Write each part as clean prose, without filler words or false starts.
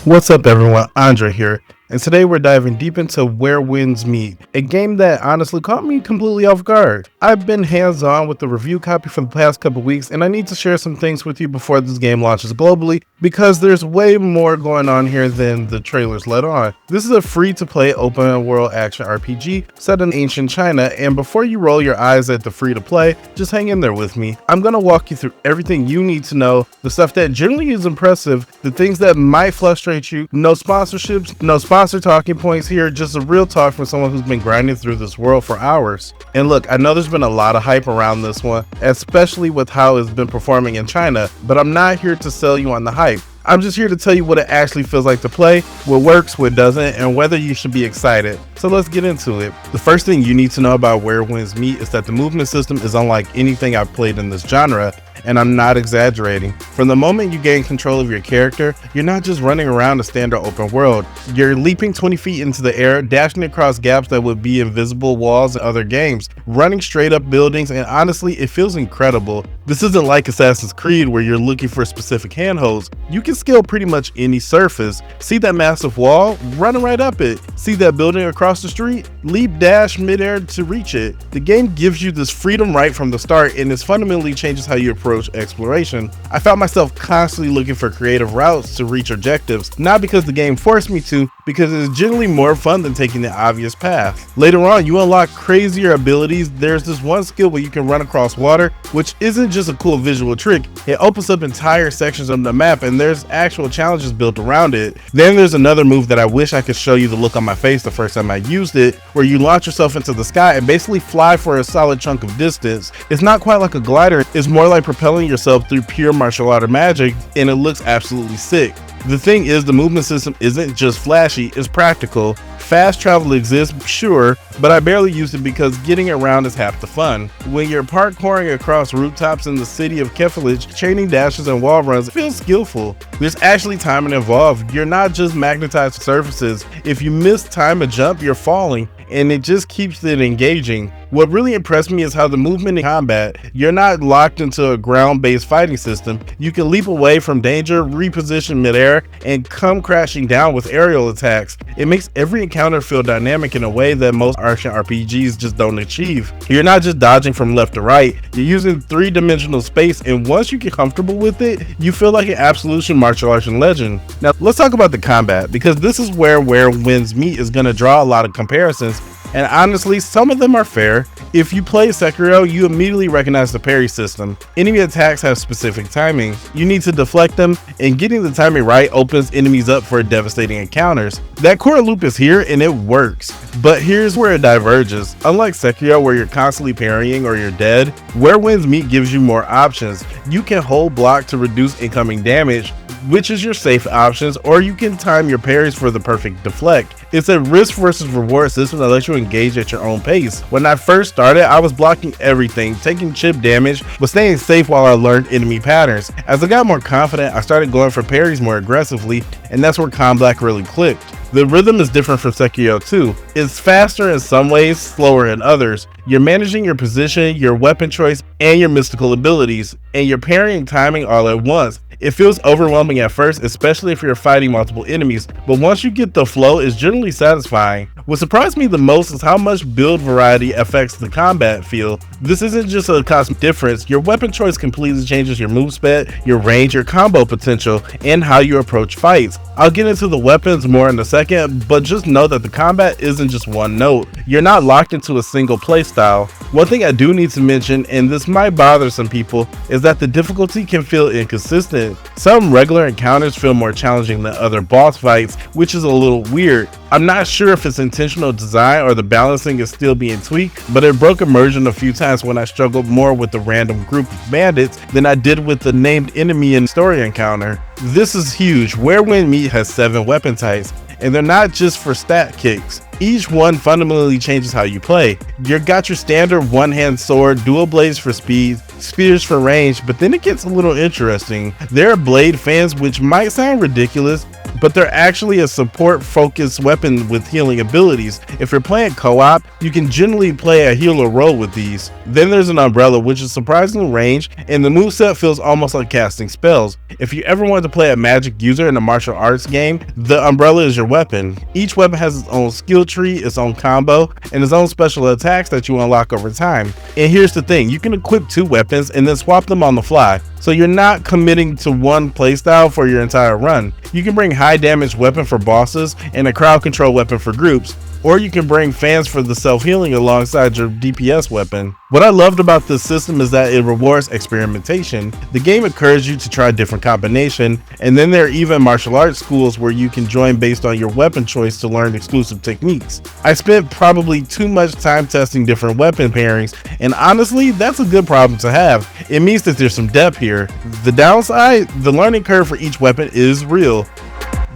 What's up everyone, Andre here, and today we're diving deep into Where Winds Meet, a game that honestly caught me completely off guard. I've been hands-on with the review copy for the past couple weeks, and I need to share some things with you before this game launches globally, because there's way more going on here than the trailers let on. This is a free-to-play open-world action RPG set in ancient China, and before you roll your eyes at the free-to-play, just hang in there with me. I'm gonna walk you through everything you need to know, the stuff that generally is impressive, the things that might frustrate you. No sponsorships, no sponsor talking points here, just a real talk from someone who's been grinding through this world for hours. And look, I know there's been a lot of hype around this one, especially with how it's been performing in China, but I'm not here to sell you on the hype. I'm just here to tell you what it actually feels like to play, what works, what doesn't, and whether you should be excited. So let's get into it. The first thing you need to know about Where Winds Meet is that the movement system is unlike anything I've played in this genre, and I'm not exaggerating. From the moment you gain control of your character, you're not just running around a standard open world. You're leaping 20 feet into the air, dashing across gaps that would be invisible walls in other games, running straight up buildings, and honestly, it feels incredible. This isn't like Assassin's Creed where you're looking for specific handholds. You can scale pretty much any surface. See that massive wall? Run right up it. See that building across the street? Leap dash midair to reach it. The game gives you this freedom right from the start, and it fundamentally changes how you approach exploration. I found myself constantly looking for creative routes to reach objectives, not because the game forced me to, because it's generally more fun than taking the obvious path. Later on, you unlock crazier abilities. There's this one skill where you can run across water, which isn't just a cool visual trick. It opens up entire sections of the map, and there's actual challenges built around it. Then there's another move that I wish I could show you the look on my face the first time I used it, where you launch yourself into the sky and basically fly for a solid chunk of distance. It's not quite like a glider, it's more like propelling yourself through pure martial art magic, and it looks absolutely sick. The thing is, the movement system isn't just flashy, it's practical. Fast travel exists, sure, but I barely use it because getting around is half the fun. When you're parkouring across rooftops in the city of Keflavich, chaining dashes and wall runs, it feels skillful. There's actually timing involved. You're not just magnetized surfaces. If you miss time a jump, you're falling, and it just keeps it engaging. What really impressed me is how the movement in combat, you're not locked into a ground-based fighting system. You can leap away from danger, reposition midair, and come crashing down with aerial attacks. It makes every encounter feel dynamic in a way that most action RPGs just don't achieve. You're not just dodging from left to right, you're using three-dimensional space, and once you get comfortable with it, you feel like an absolute martial arts legend. Now let's talk about the combat, because this is where Winds Meet is going to draw a lot of comparisons. And honestly, some of them are fair. If you play Sekiro, you immediately recognize the parry system. Enemy attacks have specific timing. You need to deflect them, and getting the timing right opens enemies up for devastating encounters. That core loop is here and it works. But here's where it diverges. Unlike Sekiro where you're constantly parrying or you're dead, Where Winds Meet gives you more options. You can hold block to reduce incoming damage, which is your safe options, or you can time your parries for the perfect deflect. It's a risk versus reward system that lets you engage at your own pace. When I first started, I was blocking everything, taking chip damage, but staying safe while I learned enemy patterns. As I got more confident, I started going for parries more aggressively, and that's where combat really clicked. The rhythm is different from Sekiro too. It's faster in some ways, slower in others. You're managing your position, your weapon choice, and your mystical abilities, and you're parrying timing all at once. It feels overwhelming at first, especially if you're fighting multiple enemies, but once you get the flow, it's generally satisfying. What surprised me the most is how much build variety affects the combat feel. This isn't just a cosmetic difference. Your weapon choice completely changes your move speed, your range, your combo potential, and how you approach fights. I'll get into the weapons more in a second, but just know that the combat isn't just one note. You're not locked into a single playstyle. One thing I do need to mention, and this might bother some people, is that the difficulty can feel inconsistent. Some regular encounters feel more challenging than other boss fights, which is a little weird. I'm not sure if it's intentional design or the balancing is still being tweaked, but it broke immersion a few times when I struggled more with the random group of bandits than I did with the named enemy in story encounter. This is huge. Where Winds Meet has 7 weapon types, and they're not just for stat kicks. Each one fundamentally changes how you play. You've got your standard one-hand sword, dual blades for speed, spears for range, but then it gets a little interesting. There are blade fans, which might sound ridiculous, but they're actually a support-focused weapon with healing abilities. If you're playing co-op, you can generally play a healer role with these. Then there's an umbrella, which is surprisingly range, and the moveset feels almost like casting spells. If you ever wanted to play a magic user in a martial arts game, the umbrella is your weapon. Each weapon has its own skill tree, its own combo, and its own special attacks that you unlock over time. And here's the thing, you can equip 2 weapons and then swap them on the fly. So you're not committing to one playstyle for your entire run. You can bring high damage weapon for bosses and a crowd control weapon for groups, or you can bring fans for the self-healing alongside your DPS weapon. What I loved about this system is that it rewards experimentation. The game encourages you to try different combinations, and then there are even martial arts schools where you can join based on your weapon choice to learn exclusive techniques. I spent probably too much time testing different weapon pairings, and honestly, that's a good problem to have. It means that there's some depth here. The downside, the learning curve for each weapon is real.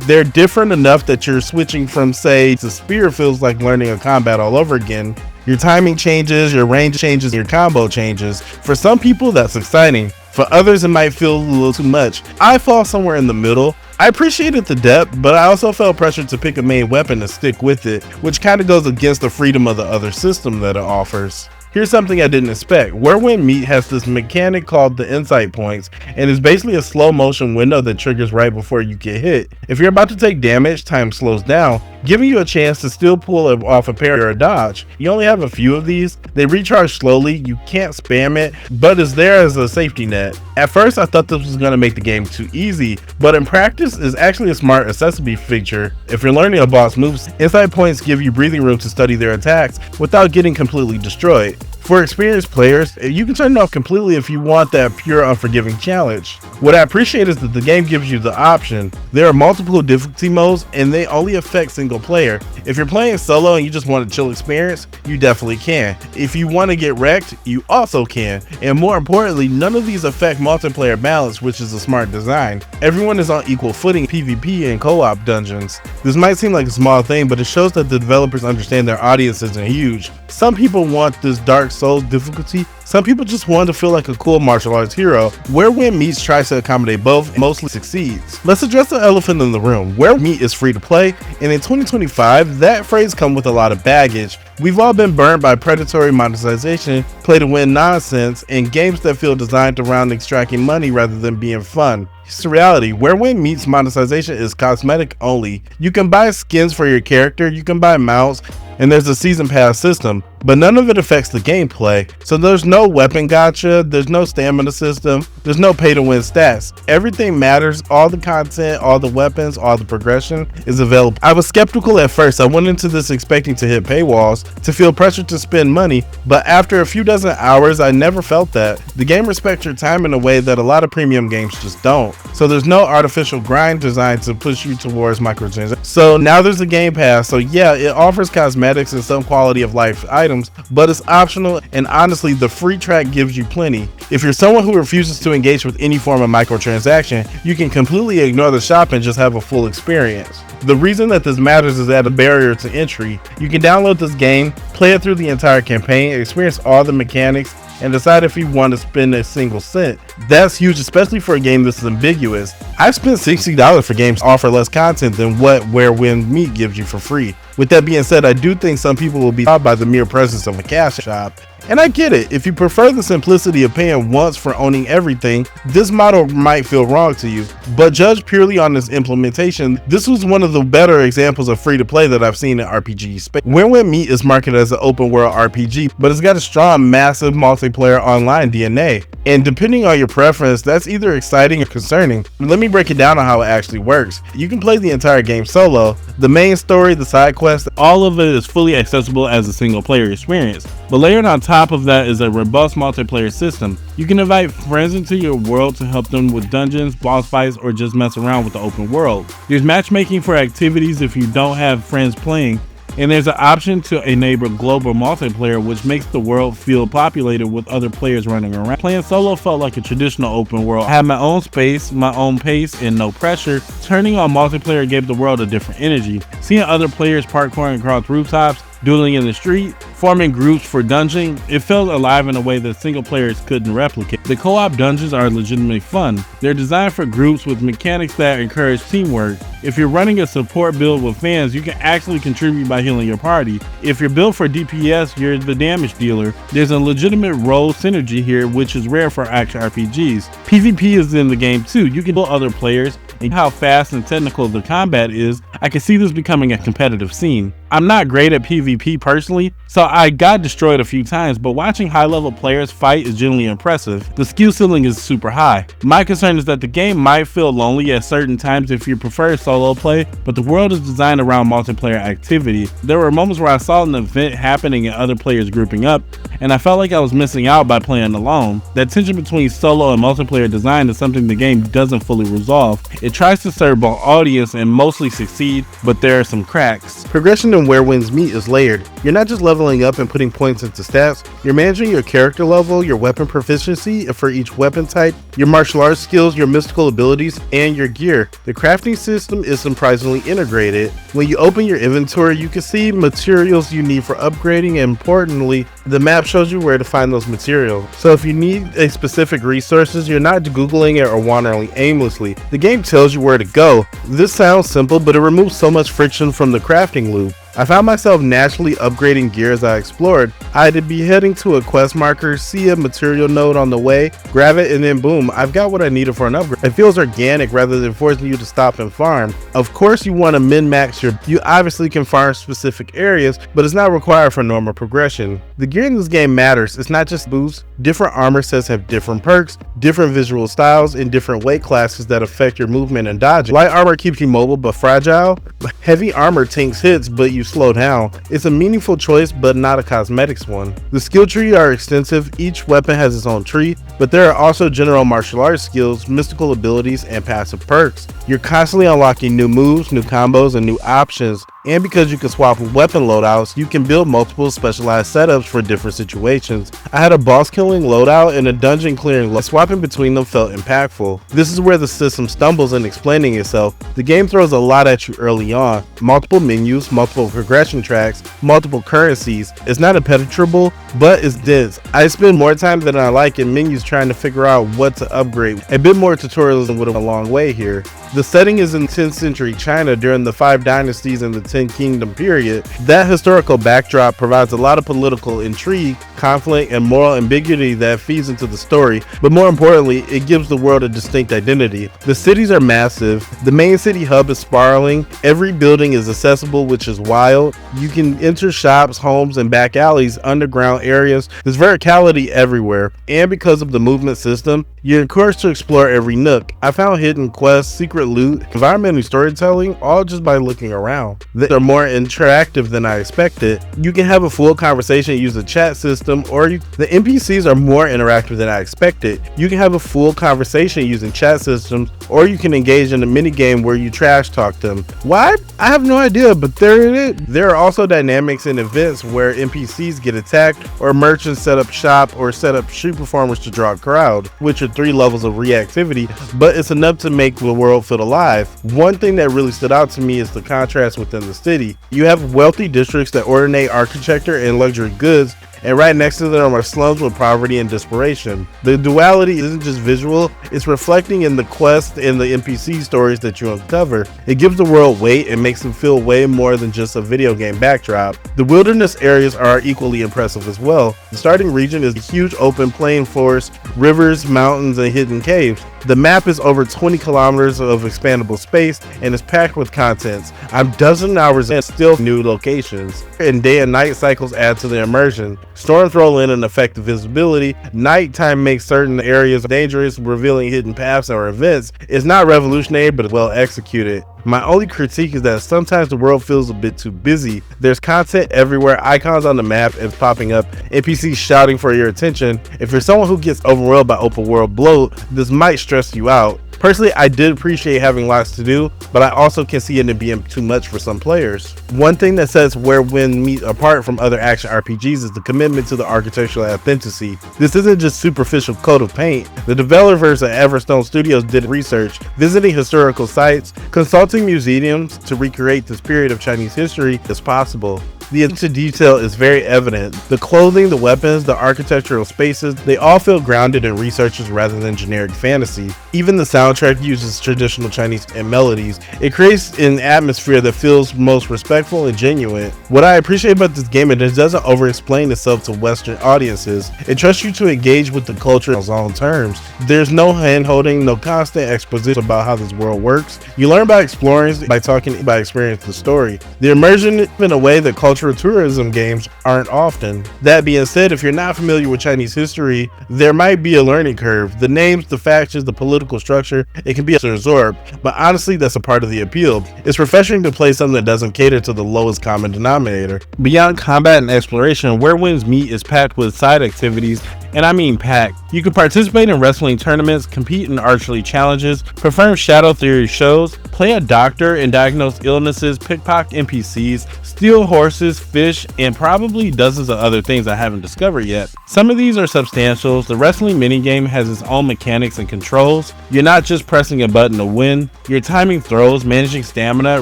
They're different enough that you're switching from, say, to spear feels like learning a combat all over again. Your timing changes, your range changes, your combo changes. For some people, that's exciting. For others, it might feel a little too much. I fall somewhere in the middle. I appreciated the depth, but I also felt pressured to pick a main weapon to stick with it, which kind of goes against the freedom of the other system that it offers. Here's something I didn't expect. Whirlwind Meat has this mechanic called the insight points, and it's basically a slow motion window that triggers right before you get hit. If you're about to take damage, time slows down, giving you a chance to still pull off a parry or a dodge. You only have a few of these. They recharge slowly, you can't spam it, but it's there as a safety net. At first I thought this was going to make the game too easy, but in practice it's actually a smart accessibility feature. If you're learning a boss moves, insight points give you breathing room to study their attacks without getting completely destroyed. For experienced players, you can turn it off completely if you want that pure unforgiving challenge. What I appreciate is that the game gives you the option. There are multiple difficulty modes and they only affect single player. If you're playing solo and you just want a chill experience, you definitely can. If you want to get wrecked, you also can. And more importantly, none of these affect multiplayer balance, which is a smart design. Everyone is on equal footing PvP and co-op dungeons. This might seem like a small thing, but it shows that the developers understand their audience isn't huge. Some people want this Dark Souls difficulty, some people just want to feel like a cool martial arts hero. Whirlwind Meat tries to accommodate both and mostly succeeds. Let's address the elephant in the room. Whirlwind Meat is free to play, and in 2025, that phrase comes with a lot of baggage. We've all been burned by predatory monetization, play to win nonsense, and games that feel designed around extracting money rather than being fun. It's the reality. Whirlwind Meat's monetization is cosmetic only. You can buy skins for your character, you can buy mounts, and there's a season pass system, but none of it affects the gameplay. So there's no weapon gotcha, there's no stamina system, there's no pay to win stats. Everything matters, all the content, all the weapons, all the progression is available. I was skeptical at first. I went into this expecting to hit paywalls, to feel pressure to spend money, but after a few dozen hours, I never felt that. The game respects your time in a way that a lot of premium games just don't. So there's no artificial grind designed to push you towards microtransactions. So now there's a game pass, so yeah, it offers cosmetics and some quality of life items, but it's optional, and honestly the free track gives you plenty. If you're someone who refuses to engage with any form of microtransaction, you can completely ignore the shop and just have a full experience. The reason that this matters is at a barrier to entry. You can download this game, play it through the entire campaign, experience all the mechanics, and decide if you want to spend a single cent. That's huge, especially for a game this is ambiguous. I've spent $60 for games that offer less content than what Whirlwind Meat gives you for free. With that being said, I do think some people will be awed by the mere presence of a cash shop. And I get it, if you prefer the simplicity of paying once for owning everything, this model might feel wrong to you. But judged purely on this implementation, this was one of the better examples of free to play that I've seen in RPG space. Whirlwind Meat is marketed as an open world RPG, but it's got a strong, massive multiplayer online DNA. And depending on your preference, that's either exciting or concerning. Let me break it down on how it actually works. You can play the entire game solo. The main story, the side quests, all of it is fully accessible as a single player experience. But layered on top of that is a robust multiplayer system. You can invite friends into your world to help them with dungeons, boss fights, or just mess around with the open world. There's matchmaking for activities if you don't have friends playing, and there's an option to enable global multiplayer, which makes the world feel populated with other players running around. Playing solo felt like a traditional open world. I had my own space, my own pace, and no pressure. Turning on multiplayer gave the world a different energy. Seeing other players parkouring across rooftops, dueling in the street, forming groups for dungeoning, it felt alive in a way that single players couldn't replicate. The co-op dungeons are legitimately fun. They're designed for groups with mechanics that encourage teamwork. If you're running a support build with fans, you can actually contribute by healing your party. If you're built for DPS, you're the damage dealer. There's a legitimate role synergy here, which is rare for action RPGs. PvP is in the game too. You can build other players, and how fast and technical the combat is, I can see this becoming a competitive scene. I'm not great at PvP personally, so I got destroyed a few times, but watching high-level players fight is genuinely impressive. The skill ceiling is super high. My concern is that the game might feel lonely at certain times if you prefer solo play, but the world is designed around multiplayer activity. There were moments where I saw an event happening and other players grouping up, and I felt like I was missing out by playing alone. That tension between solo and multiplayer design is something the game doesn't fully resolve. It tries to serve both audience and mostly succeed, but there are some cracks. Progression in Where Winds Meet is layered. You're not just leveling up and putting points into stats, you're managing your character level, your weapon proficiency for each weapon type, your martial arts skills, your mystical abilities, and your gear. The crafting system is surprisingly integrated. When you open your inventory, you can see materials you need for upgrading, and importantly, the map shows you where to find those materials. So if you need a specific resources, you're not Googling it or wandering aimlessly. The game tells you where to go. This sounds simple, but it removes so much friction from the crafting loop. I found myself naturally upgrading gear as I explored. I had to be heading to a quest marker, see a material node on the way, grab it, and then boom, I've got what I needed for an upgrade. It feels organic rather than forcing you to stop and farm. Of course you want to min-max you obviously can farm specific areas, but it's not required for normal progression. The gear in this game matters. It's not just boosts. Different armor sets have different perks, different visual styles, and different weight classes that affect your movement and dodging. Light armor keeps you mobile but fragile. Heavy armor tanks hits but you slow down. It's a meaningful choice but not a cosmetics one. The skill tree are extensive. Each weapon has its own tree, but there are also general martial arts skills, mystical abilities, and passive perks. You're constantly unlocking new moves, new combos, and new options. And because you can swap weapon loadouts, you can build multiple specialized setups for different situations. I had a boss killing loadout and a dungeon clearing loadout. Swapping between them felt impactful. This is where the system stumbles in explaining itself. The game throws a lot at you early on. Multiple menus, multiple progression tracks, multiple currencies. It's not impenetrable, but it's dense. I spend more time than I like in menus trying to figure out what to upgrade. A bit more tutorialism would have a long way here. The setting is in 10th century China during the 5 dynasties and the 10 kingdom period. That historical backdrop provides a lot of political intrigue, conflict, and moral ambiguity that feeds into the story, but more importantly, it gives the world a distinct identity. The cities are massive. The main city hub is sprawling. Every building is accessible, which is wild. You can enter shops, homes, and back alleys, underground areas. There's verticality everywhere, and because of the movement system, you're encouraged to explore every nook. I found hidden quests, secret loot, environmental storytelling, all just by looking around. They're more interactive than I expected. You can have a full conversation, use a chat system, or the NPCs are more interactive than I expected. You can have a full conversation using chat systems, or you can engage in a mini game where you trash talk them. Why? I have no idea, but there it is. There are also dynamics in events where NPCs get attacked, or merchants set up shop or set up street performers to draw a crowd, which are 3 levels of reactivity, but it's enough to make the world feel alive. One thing that really stood out to me is the contrast within the city. You have wealthy districts that ornate architecture and luxury goods, and right next to them are slums with poverty and desperation. The duality isn't just visual, it's reflecting in the quest and the NPC stories that you uncover. It gives the world weight and makes it feel way more than just a video game backdrop. The wilderness areas are equally impressive as well. The starting region is a huge open plain forest, rivers, mountains, and hidden caves. The map is over 20 kilometers of expandable space and is packed with contents. I'm dozens of hours and still new locations. And day and night cycles add to the immersion. Storms roll in and affect the visibility. Nighttime makes certain areas dangerous, revealing hidden paths or events. It's not revolutionary, but well executed. My only critique is that sometimes the world feels a bit too busy. There's content everywhere, icons on the map and popping up, NPCs shouting for your attention. If you're someone who gets overwhelmed by open world bloat, this might stress you out. Personally, I did appreciate having lots to do, but I also can see it being too much for some players. One thing that sets Where Winds Meet apart from other action RPGs is the commitment to the architectural authenticity. This isn't just superficial coat of paint. The developers at Everstone Studios did research, visiting historical sites, consulting museums to recreate this period of Chinese history as possible. The attention to detail is very evident. The clothing, the weapons, the architectural spaces, they all feel grounded in researches rather than generic fantasy. Even the soundtrack uses traditional Chinese melodies. It creates an atmosphere that feels most respectful and genuine. What I appreciate about this game is it doesn't over-explain itself to Western audiences. It trusts you to engage with the culture on its own terms. There's no hand-holding, no constant exposition about how this world works. You learn by exploring, by talking, by experiencing the story. The immersion in a way that cultural tourism games aren't often. That being said, if you're not familiar with Chinese history, there might be a learning curve. The names, the factions, the political structure, it can be absorbed, but honestly, that's a part of the appeal. It's refreshing to play something that doesn't cater to the lowest common denominator. Beyond combat and exploration, Where Winds Meet is packed with side activities, and I mean packed. You can participate in wrestling tournaments, compete in archery challenges, perform shadow theory shows, play a doctor and diagnose illnesses, pickpocket NPCs, steal horses, fish, and probably dozens of other things I haven't discovered yet. Some of these are substantial. The wrestling minigame has its own mechanics and controls. You're not just pressing a button to win, you're timing throws, managing stamina,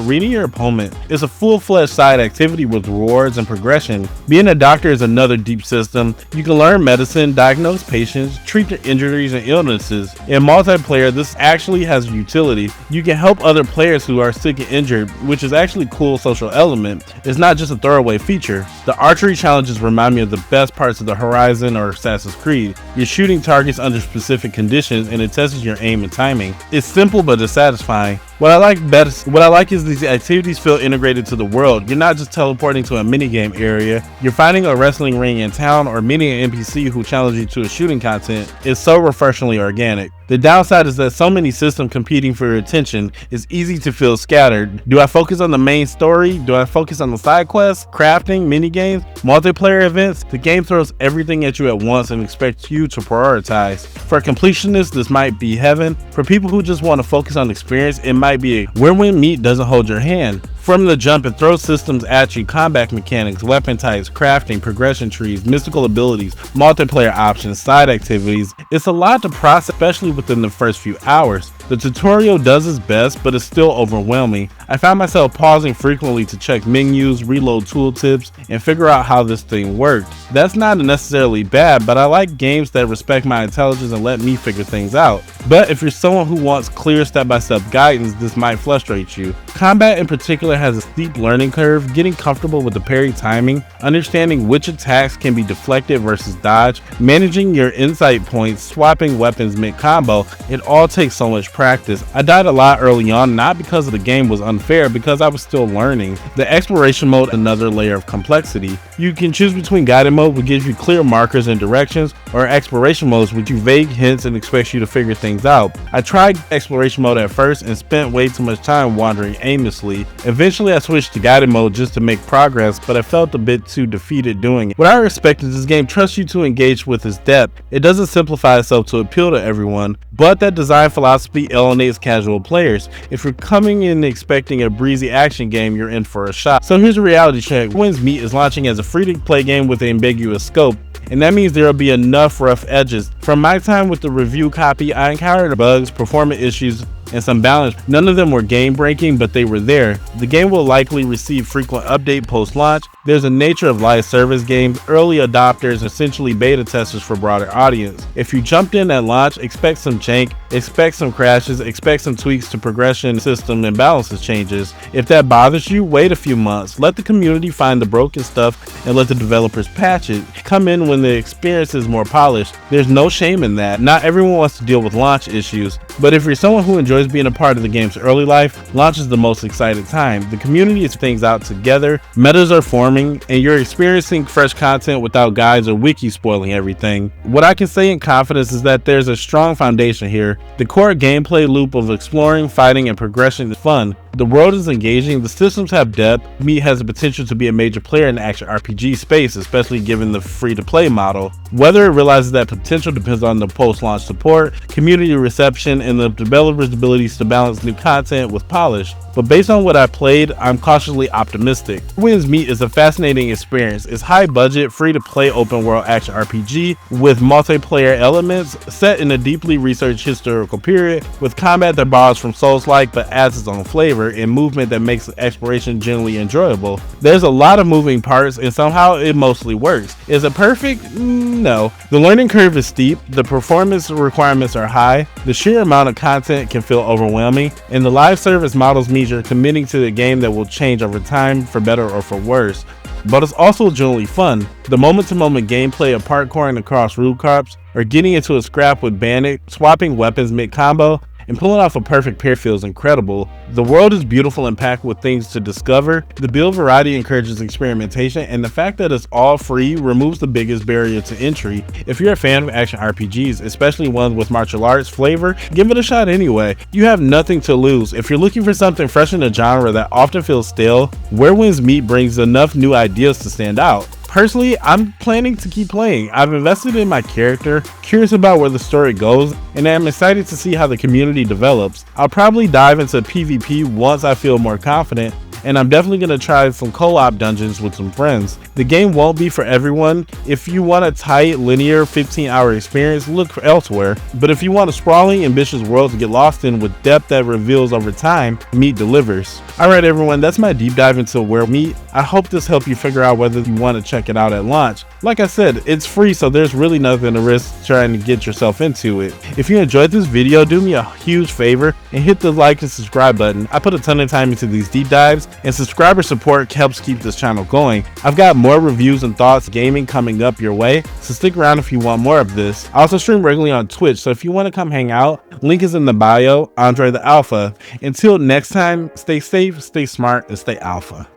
reading your opponent. It's a full-fledged side activity with rewards and progression. Being a doctor is another deep system. You can learn medicine, diagnose patients, treat their injuries and illnesses. In multiplayer, this actually has utility. You can help other players who are sick and injured, which is actually a cool social element. It's not just a throwaway feature. The archery challenges remind me of the best parts of the Horizon or Assassin's Creed. You're shooting targets under specific conditions and it tests your aim and timing. It's simple but it's satisfying. What I like is these activities feel integrated to the world. You're not just teleporting to a minigame area, you're finding a wrestling ring in town or meeting an NPC who challenges you to a shooting content. It's so refreshingly organic. The downside is that so many systems competing for your attention, it's easy to feel scattered. Do I focus on the main story? Do I focus on the side quests, crafting, minigames, multiplayer events? The game throws everything at you at once and expects you to prioritize. For completionists, this might be heaven. For people who just want to focus on experience, it might be Where Winds Meet doesn't hold your hand. From the jump and throw systems at you, combat mechanics, weapon types, crafting, progression trees, mystical abilities, multiplayer options, side activities, it's a lot to process, especially within the first few hours. The tutorial does its best, but it's still overwhelming. I found myself pausing frequently to check menus, reload tooltips, and figure out how this thing worked. That's not necessarily bad, but I like games that respect my intelligence and let me figure things out. But if you're someone who wants clear step-by-step guidance, this might frustrate you. Combat in particular has a steep learning curve. Getting comfortable with the parry timing, understanding which attacks can be deflected versus dodged, managing your insight points, swapping weapons mid-combo, it all takes so much practice. I died a lot early on, not because the game was unfair, because I was still learning. The exploration mode is another layer of complexity. You can choose between guided mode, which gives you clear markers and directions, or exploration modes, which give you vague hints and expects you to figure things out. I tried exploration mode at first and spent way too much time wandering aimlessly. Eventually I switched to guided mode just to make progress, but I felt a bit too defeated doing it. What I respect is this game trusts you to engage with its depth. It doesn't simplify itself to appeal to everyone, but that design philosophy alienates casual players. If you're coming in expecting a breezy action game, you're in for a shock. So here's a reality check. Where Winds Meet is launching as a free-to-play game with an ambiguous scope, and that means there will be enough rough edges. From my time with the review copy, I encountered bugs, performance issues, and some balance. None of them were game breaking, but they were there. The game will likely receive frequent update post launch. There's a nature of live service games, early adopters, essentially beta testers for broader audience. If you jumped in at launch, expect some jank, expect some crashes, expect some tweaks to progression system and balances changes. If that bothers you, wait a few months. Let the community find the broken stuff and let the developers patch it. Come in when the experience is more polished. There's no shame in that. Not everyone wants to deal with launch issues, but if you're someone who enjoys enjoys being a part of the game's early life, launch is the most exciting time. The community is things out together, metas are forming, and you're experiencing fresh content without guides or wiki spoiling everything. What I can say in confidence is that there's a strong foundation here. The core gameplay loop of exploring, fighting, and progression is fun. The world is engaging, the systems have depth, Meat has the potential to be a major player in the action RPG space, especially given the free-to-play model. Whether it realizes that potential depends on the post-launch support, community reception, and the developers' abilities to balance new content with polish. But based on what I played, I'm cautiously optimistic. Wins Meat is a fascinating experience. It's high-budget, free-to-play open-world action RPG with multiplayer elements set in a deeply researched historical period, with combat that borrows from Soulslike but adds its own flavor and movement that makes exploration generally enjoyable. There's a lot of moving parts and somehow it mostly works. Is it perfect? No. The learning curve is steep, the performance requirements are high, the sheer amount of content can feel overwhelming, and the live service models mean you're committing to a game that will change over time for better or for worse. But it's also generally fun. The moment-to-moment gameplay of parkouring across rooftops, or getting into a scrap with Bandit, swapping weapons mid-combo, and pulling off a perfect pair feels incredible. The world is beautiful and packed with things to discover. The build variety encourages experimentation, and the fact that it's all free removes the biggest barrier to entry. If you're a fan of action RPGs, especially ones with martial arts flavor, give it a shot anyway. You have nothing to lose. If you're looking for something fresh in a genre that often feels stale, Where Winds Meet brings enough new ideas to stand out. Personally, I'm planning to keep playing. I've invested in my character, curious about where the story goes, and I'm excited to see how the community develops. I'll probably dive into PvP once I feel more confident, and I'm definitely going to try some co-op dungeons with some friends. The game won't be for everyone. If you want a tight, linear, 15-hour experience, look elsewhere. But if you want a sprawling, ambitious world to get lost in with depth that reveals over time, Meat delivers. Alright everyone, that's my deep dive into Where Meat. I hope this helped you figure out whether you want to check it out at launch. Like I said, it's free, so there's really nothing to risk trying to get yourself into it. If you enjoyed this video, do me a huge favor and hit the like and subscribe button. I put a ton of time into these deep dives, and subscriber support helps keep this channel going. I've got more reviews and thoughts gaming coming up your way, so stick around if you want more of this. I also stream regularly on Twitch, so if you want to come hang out, link is in the bio. AndreTheAlpha. Until next time, stay safe, stay smart, and stay alpha.